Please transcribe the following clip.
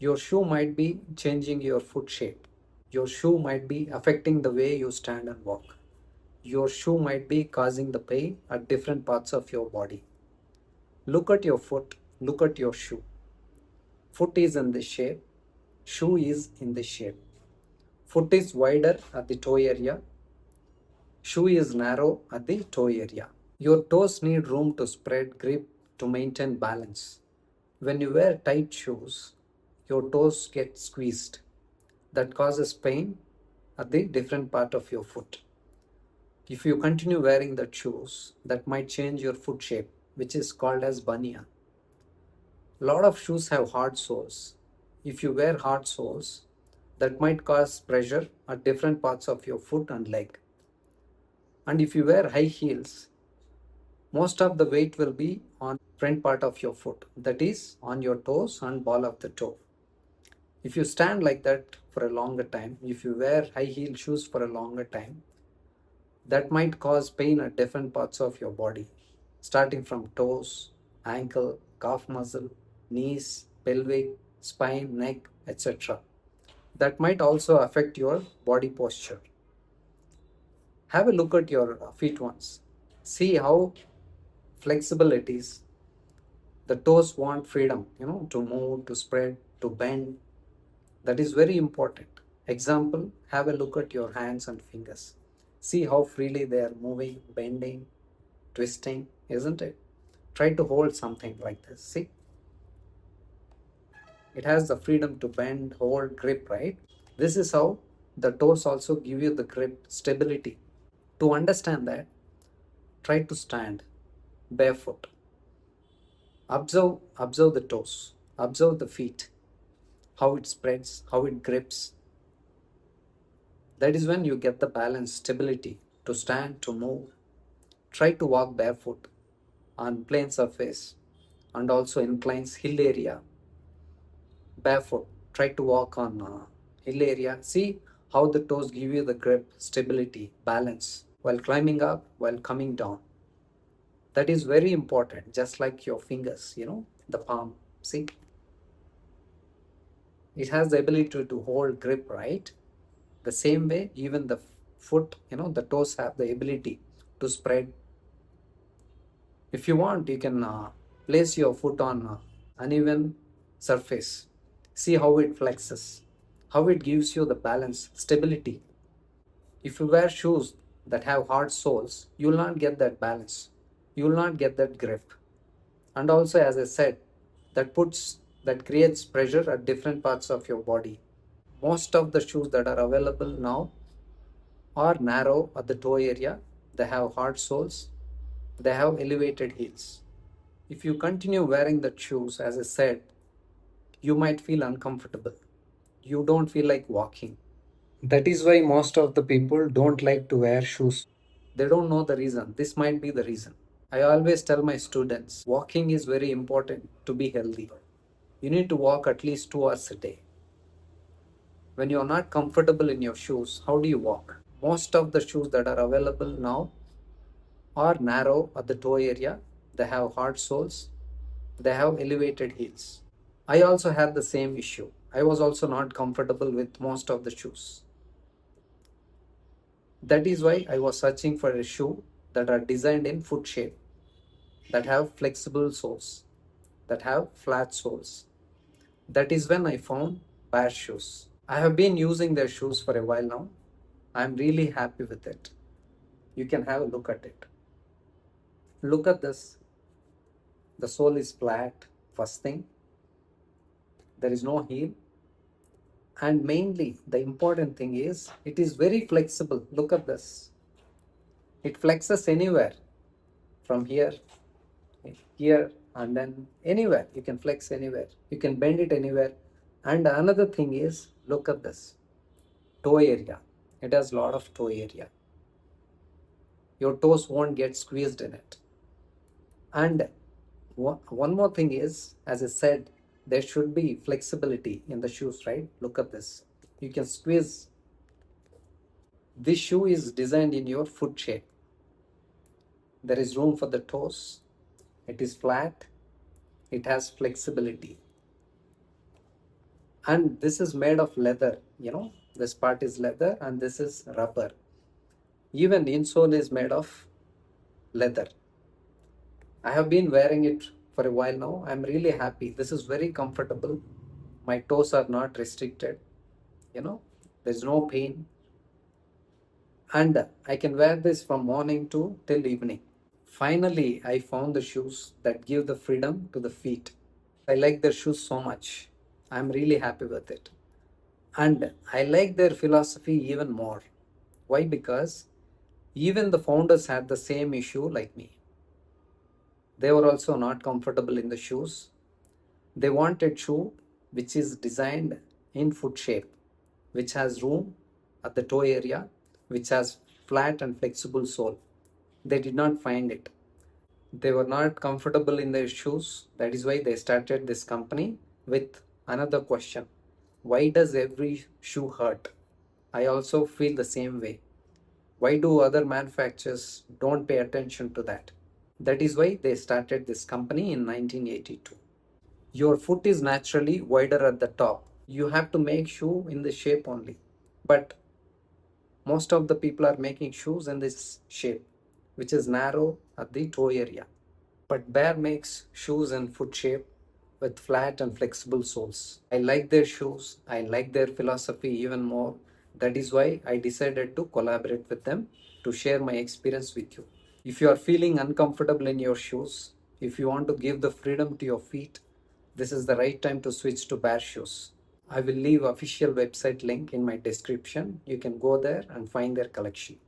Your shoe might be changing your foot shape. Your shoe might be affecting the way you stand and walk. Your shoe might be causing the pain at different parts of your body. Look at your foot, look at your shoe. Foot is in this shape, shoe is in this shape. Foot is wider at the toe area, shoe is narrow at the toe area. Your toes need room to spread, grip, to maintain balance. When you wear tight shoes, your toes get squeezed. That causes pain at the different part of your foot. If you continue wearing that shoes, that might change your foot shape, which is called as bunion. A lot of shoes have hard soles. If you wear hard soles, that might cause pressure at different parts of your foot and leg. And if you wear high heels, most of the weight will be on front part of your foot, that is on your toes and ball of the toe. If you stand like that for a longer time, if you wear high heel shoes for a longer time, that might cause pain at different parts of your body, starting from toes, ankle, calf muscle, knees, pelvic, spine, neck, etc. That might also affect your body posture. Have a look at your feet once. See how flexible it is. The toes want freedom, to move, to spread, to bend. That is very important. Example, have a look at your hands and fingers. See how freely they are moving, bending, twisting, isn't it? Try to hold something like this. See, it has the freedom to bend, hold, grip, right? This is how the toes also give you the grip, stability. To understand that, try to stand barefoot. Observe the toes, observe the feet, how it spreads, how it grips. That is when you get the balance, stability to stand, to move. Try to walk barefoot on plain surface and also inclines hill area. Barefoot, try to walk on hill area. See how the toes give you the grip, stability, balance while climbing up, while coming down. That is very important, just like your fingers, the palm. See, it has the ability to hold grip, right? The same way, even the foot, the toes have the ability to spread. If you want, you can place your foot on uneven surface. See how it flexes, how it gives you the balance, stability. If you wear shoes that have hard soles, you will not get that balance. You will not get that grip. And also, as I said, that creates pressure at different parts of your body. Most of the shoes that are available now are narrow at the toe area. They have hard soles. They have elevated heels. If you continue wearing the shoes, as I said, you might feel uncomfortable. You don't feel like walking. That is why most of the people don't like to wear shoes. They don't know the reason. This might be the reason. I always tell my students walking is very important to be healthy. You need to walk at least 2 hours a day. When you're not comfortable in your shoes, how do you walk? Most of the shoes that are available now are narrow at the toe area. They have hard soles. They have elevated heels. I also had the same issue. I was also not comfortable with most of the shoes. That is why I was searching for a shoe that are designed in foot shape, that have flexible soles, that have flat soles. That is when I found Bear shoes. I have been using their shoes for a while now. I'm really happy with it. You can have a look at it. Look at this. The sole is flat, first thing. There is no heel. And mainly, the important thing is it is very flexible. Look at this. It flexes anywhere from here, here, and then anywhere. You can flex anywhere. You can bend it anywhere. And another thing is, look at this toe area. It has a lot of toe area. Your toes won't get squeezed in it. And one more thing is, as I said, there should be flexibility in the shoes, right? Look at this. You can squeeze. This shoe is designed in your foot shape. There is room for the toes. It is flat. It has flexibility. And this is made of leather, this part is leather and this is rubber. Even insole is made of leather. I have been wearing it for a while now. I'm really happy. This is very comfortable. My toes are not restricted. You know, there's no pain. And I can wear this from morning to till evening. Finally, I found the shoes that give the freedom to the feet. I like their shoes so much. I'm really happy with it. And I like their philosophy even more. Why? Because even the founders had the same issue like me. They were also not comfortable in the shoes. They wanted shoe which is designed in foot shape, which has room at the toe area, which has flat and flexible sole. They did not find it. They were not comfortable in their shoes. That is why they started this company with another question. Why does every shoe hurt? I also feel the same way. Why do other manufacturers don't pay attention to that? That is why they started this company in 1982. Your foot is naturally wider at the top. You have to make shoe in the shape only. But most of the people are making shoes in this shape, which is narrow at the toe area. But Bear makes shoes in foot shape with flat and flexible soles. I like their shoes. I like their philosophy even more. That is why I decided to collaborate with them to share my experience with you. If you are feeling uncomfortable in your shoes, if you want to give the freedom to your feet, this is the right time to switch to Bear shoes. I will leave official website link in my description. You can go there and find their collection.